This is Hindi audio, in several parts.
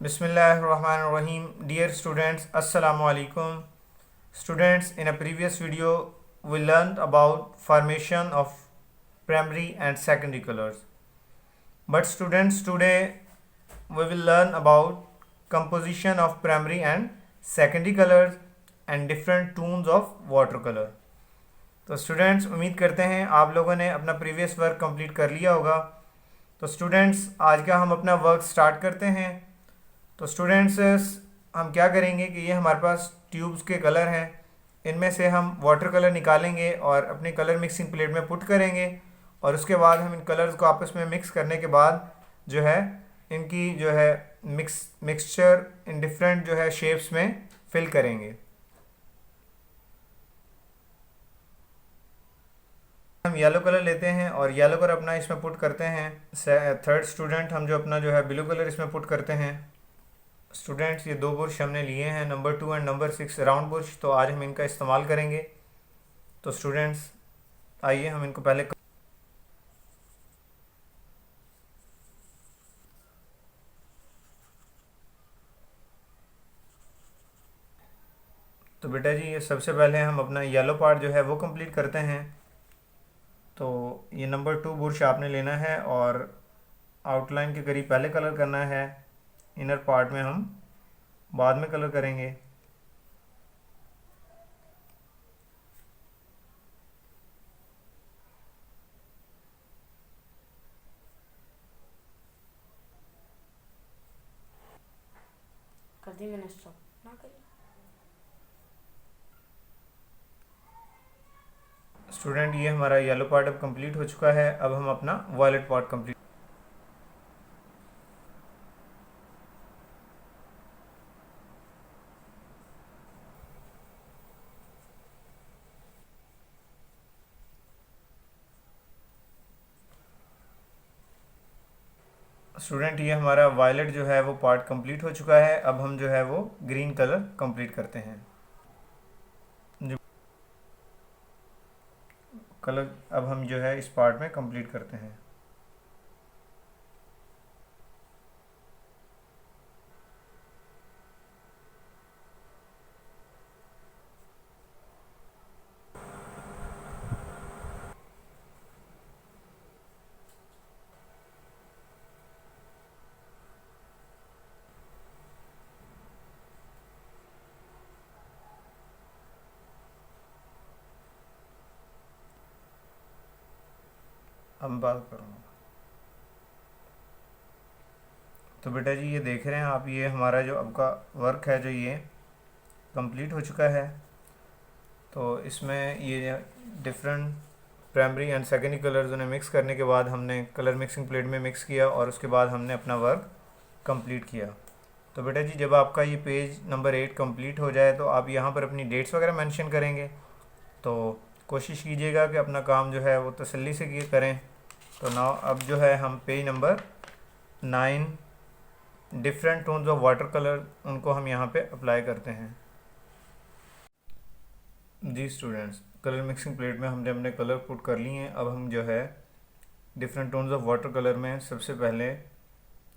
Bismillahirrahmanirrahim. Dear students, Assalamu alaikum. Students, in a previous video, we learned about formation of primary and secondary colors. But students, today we will learn about composition of primary and secondary colors and different tones of watercolor. तो स्टूडेंट्स उम्मीद करते हैं आप लोगों ने अपना प्रीवियस वर्क कंप्लीट कर लिया होगा। तो स्टूडेंट्स आज का हम अपना वर्क स्टार्ट करते हैं। तो स्टूडेंट्स हम क्या करेंगे कि ये हमारे पास ट्यूब्स के कलर हैं, इनमें से हम वाटर कलर निकालेंगे और अपने कलर मिक्सिंग प्लेट में पुट करेंगे और उसके बाद हम इन कलर्स को आपस में मिक्स करने के बाद जो है इनकी जो है मिक्सचर इन डिफरेंट जो है शेप्स में फिल करेंगे। हम येलो कलर लेते हैं और येलो कलर अपना इसमें पुट करते हैं। थर्ड स्टूडेंट हम जो अपना जो है ब्लू कलर इसमें पुट करते हैं। स्टूडेंट्स ये दो बुर्श हमने लिए हैं, number 2 and number 6 round brush, तो आज हम इनका इस्तेमाल करेंगे। तो स्टूडेंट्स आइए हम इनको पहले तो बेटा जी ये सबसे पहले हम अपना येलो पार्ट जो है वो कंप्लीट करते हैं। तो ये नंबर 2 बुर्श आपने लेना है और आउटलाइन के करीब पहले कलर करना है, इनर पार्ट में हम बाद में कलर करेंगे। कर दी मैंने स्टॉप ना करी। स्टूडेंट ये हमारा येलो पार्ट अब कंप्लीट हो चुका है। अब हम अपना वायलेट पार्ट कंप्लीट स्टूडेंट ये हमारा वायलेट जो है वो पार्ट कंप्लीट हो चुका है। अब हम जो है वो ग्रीन कलर कंप्लीट करते हैं। जो कलर अब हम जो है इस पार्ट में कंप्लीट करते हैं। अब बात करूँगा तो बेटा जी ये देख रहे हैं आप, ये हमारा जो अब का वर्क है जो ये कंप्लीट हो चुका है। तो इसमें ये different primary and secondary colours उन्हें मिक्स करने के बाद हमने कलर मिक्सिंग प्लेट में मिक्स किया और उसके बाद हमने अपना वर्क कंप्लीट किया। तो बेटा जी जब आपका ये पेज नंबर 8 कंप्लीट हो जाए तो आप यहाँ पर अपनी डेट्स वगैरह मेंशन करेंगे। तो कोशिश कीजिएगा कि अपना काम जो है वो तसल्ली से करें। तो नाउ अब जो है हम page number 9 different tones of water colour उनको हम यहाँ पे अप्लाई करते हैं। जी स्टूडेंट्स कलर मिक्सिंग प्लेट में हमने अपने कलर पुट कर लिए हैं। अब हम जो है different tones of water colour में सबसे पहले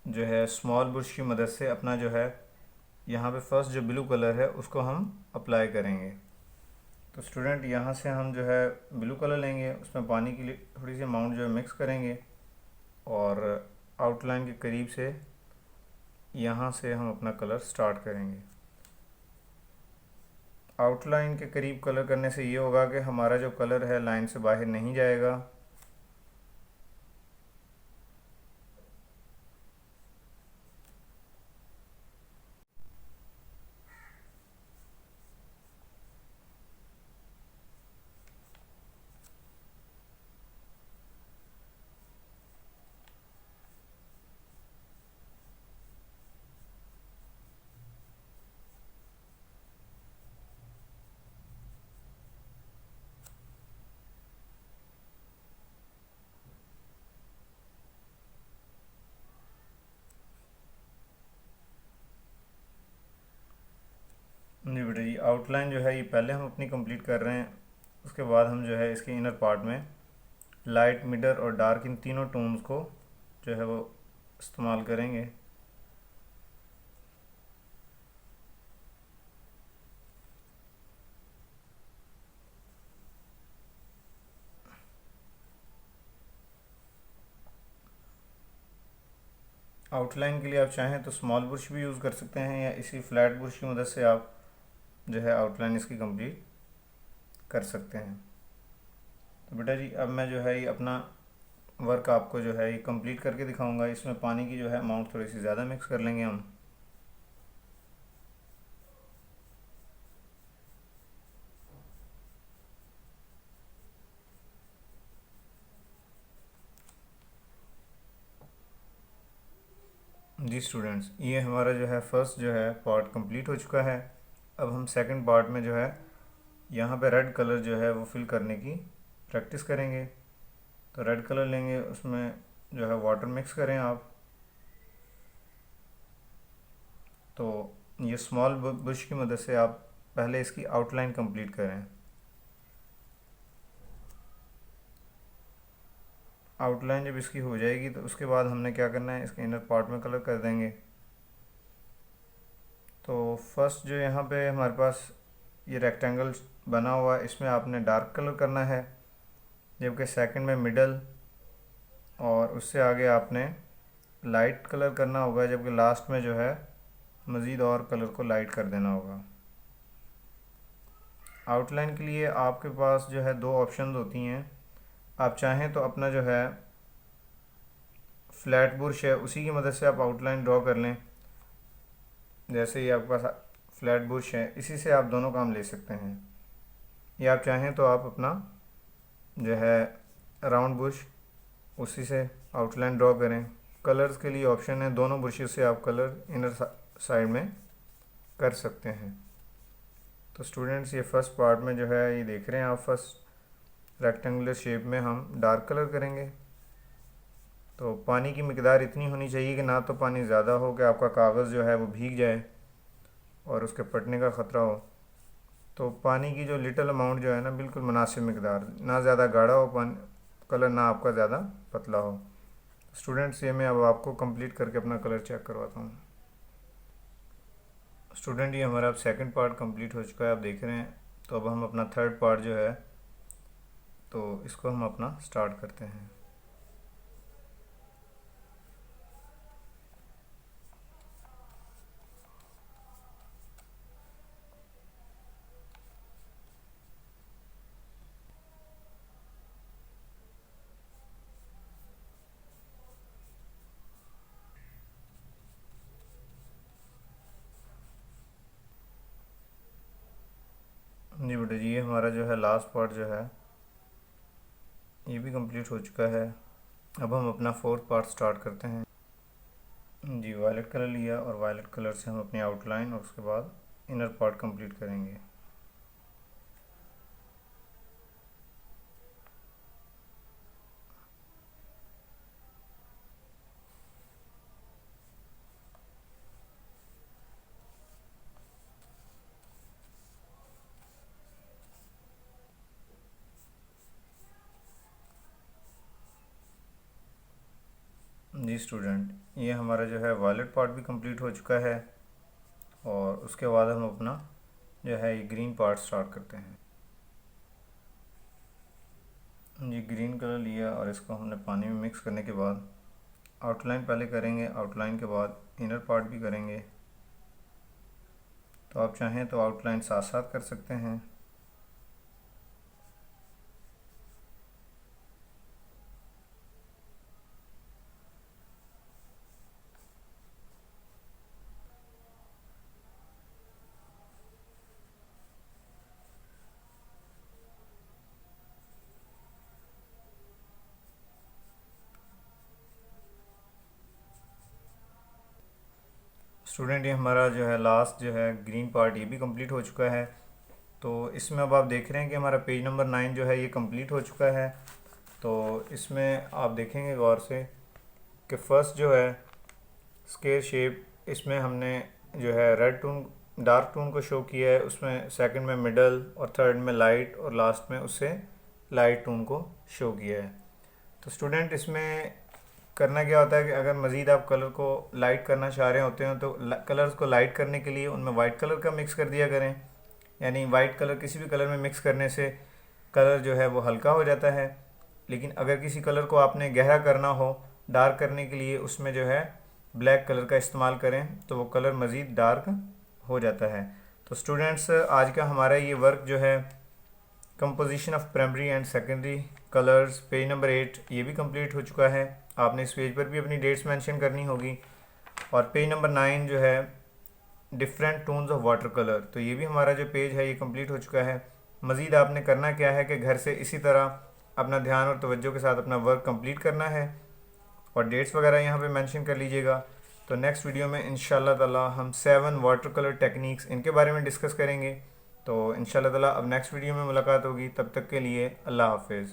जो है स्मॉल ब्रश की मदद से अपना जो है यहाँ पे फर्स्ट जो ब्लू कलर है उसको हम अप्लाई करेंगे। तो स्टूडेंट यहाँ से हम जो है ब्लू कलर लेंगे, उसमें पानी की थोड़ी सी अमाउंट जो है मिक्स करेंगे और आउटलाइन के करीब से यहाँ से हम अपना कलर स्टार्ट करेंगे। आउटलाइन के करीब कलर करने से ये होगा कि हमारा जो कलर है लाइन से बाहर नहीं जाएगा। जी बेटा जी आउटलाइन जो है ये पहले हम अपनी कंप्लीट कर रहे हैं, उसके बाद हम जो है इसके इनर पार्ट में लाइट, मिडल और डार्क इन तीनों टोन्स को जो है वो इस्तेमाल करेंगे। आउटलाइन के लिए आप चाहें तो स्मॉल ब्रश भी यूज़ कर सकते हैं या इसी फ्लैट ब्रश की मदद से आप जो है आउटलाइन इसकी कंप्लीट कर सकते हैं। तो बेटा जी अब मैं जो है ये अपना वर्क आपको जो है ये कंप्लीट करके दिखाऊंगा। इसमें पानी की जो है अमाउंट थोड़ी सी ज़्यादा मिक्स कर लेंगे हम। जी स्टूडेंट्स, ये हमारा जो है फर्स्ट जो है पार्ट कंप्लीट हो चुका है। अब हम सेकंड पार्ट में जो है यहाँ पे रेड कलर जो है वो फिल करने की प्रैक्टिस करेंगे। तो रेड कलर लेंगे, उसमें जो है वाटर मिक्स करें आप। तो ये स्मॉल ब्रश की मदद से आप पहले इसकी आउटलाइन कंप्लीट करें। आउटलाइन जब इसकी हो जाएगी तो उसके बाद हमने क्या करना है, इसके इनर पार्ट में कलर कर देंगे। तो फर्स्ट जो यहाँ पे हमारे पास ये रेक्टेंगल बना हुआ है, इसमें आपने डार्क कलर करना है, जबकि सेकंड में मिडल और उससे आगे आपने लाइट कलर करना होगा, जबकि लास्ट में जो है मज़ीद और कलर को लाइट कर देना होगा। आउटलाइन के लिए आपके पास जो है दो ऑप्शन होती हैं। आप चाहें तो अपना जो है फ्लैट ब्रश है उसी की मदद से आप आउटलाइन ड्रॉ कर लें। जैसे ही आपके पास फ्लैट ब्रश है इसी से आप दोनों काम ले सकते हैं, या आप चाहें तो आप अपना जो है राउंड ब्रश उसी से आउटलाइन ड्रॉ करें। कलर्स के लिए ऑप्शन है, दोनों ब्रशेस से आप कलर इनर साइड में कर सकते हैं। तो स्टूडेंट्स ये फर्स्ट पार्ट में जो है ये देख रहे हैं आप, फर्स्ट रेक्टेंगुलर शेप में हम डार्क कलर करेंगे। तो पानी की मिकदार इतनी होनी चाहिए कि ना तो पानी ज़्यादा हो कि आपका कागज़ जो है वो भीग जाए और उसके फटने का ख़तरा हो। तो पानी की जो लिटिल अमाउंट जो है ना, बिल्कुल मुनासिब मिकदार, ना ज़्यादा गाढ़ा हो पानी कलर, ना आपका ज़्यादा पतला हो। स्टूडेंट्स ये मैं अब आपको कंप्लीट करके अपना कलर चेक करवाता हूँ। स्टूडेंट ये हमारा अब सेकंड पार्ट कंप्लीट हो चुका है, आप देख रहे हैं। तो अब हम अपना थर्ड पार्ट जो है तो इसको हम अपना स्टार्ट करते हैं। जी बेटा जी ये हमारा जो है लास्ट पार्ट जो है ये भी कंप्लीट हो चुका है। अब हम अपना फोर्थ पार्ट स्टार्ट करते हैं। जी वायलेट कलर लिया और वायलेट कलर से हम अपनी आउटलाइन और उसके बाद इनर पार्ट कंप्लीट करेंगे। जी स्टूडेंट ये हमारा जो है वायलेट पार्ट भी कंप्लीट हो चुका है और उसके बाद हम अपना जो है ये ग्रीन पार्ट स्टार्ट करते हैं। ये ग्रीन कलर लिया और इसको हमने पानी में मिक्स करने के बाद आउटलाइन पहले करेंगे, आउटलाइन के बाद इनर पार्ट भी करेंगे। तो आप चाहें तो आउटलाइन साथ साथ कर सकते हैं। स्टूडेंट ये हमारा जो है लास्ट जो है ग्रीन पार्ट ये भी कंप्लीट हो चुका है। तो इसमें अब आप देख रहे हैं कि हमारा पेज नंबर 9 जो है ये कंप्लीट हो चुका है। तो इसमें आप देखेंगे गौर से कि फर्स्ट जो है स्क्वायर शेप, इसमें हमने जो है रेड टोन डार्क टोन को शो किया है, उसमें सेकंड में मिडल और थर्ड में लाइट और लास्ट में उससे लाइट टोन को शो किया है। तो स्टूडेंट इसमें करना क्या होता है कि अगर मज़ीद आप कलर को लाइट करना चाह रहे होते हैं तो कलर्स को लाइट करने के लिए उनमें वाइट कलर का मिक्स कर दिया करें। यानी वाइट कलर किसी भी कलर में मिक्स करने से कलर जो है वो हल्का हो जाता है। लेकिन अगर किसी कलर को आपने गहरा करना हो डार्क करने के लिए, उसमें जो है ब्लैक कलर का इस्तेमाल करें तो वो कलर मज़ीद डार्क हो जाता है। तो स्टूडेंट्स, आज का हमारा ये वर्क जो है composition of primary and secondary colours, page number 8 ये भी कंप्लीट हो चुका है। आपने इस पेज पर भी अपनी डेट्स मेंशन करनी होगी। और पेज नंबर 9 जो है different tones of water colour, तो ये भी हमारा जो पेज है ये कंप्लीट हो चुका है। मज़ीद आपने करना क्या है कि घर से इसी तरह अपना ध्यान और तवज्जो के साथ अपना वर्क कंप्लीट करना है और डेट्स वगैरह यहाँ पे मेंशन कर लीजिएगा। तो नेक्स्ट वीडियो में इंशाल्लाह ताला हम 7 वाटर कलर टेक्निक्स इनके बारे में डिस्कस करेंगे। तो इंशाल्लाह ताला अब नेक्स्ट वीडियो में मुलाकात होगी। तब तक के लिए अल्लाह हाफिज़।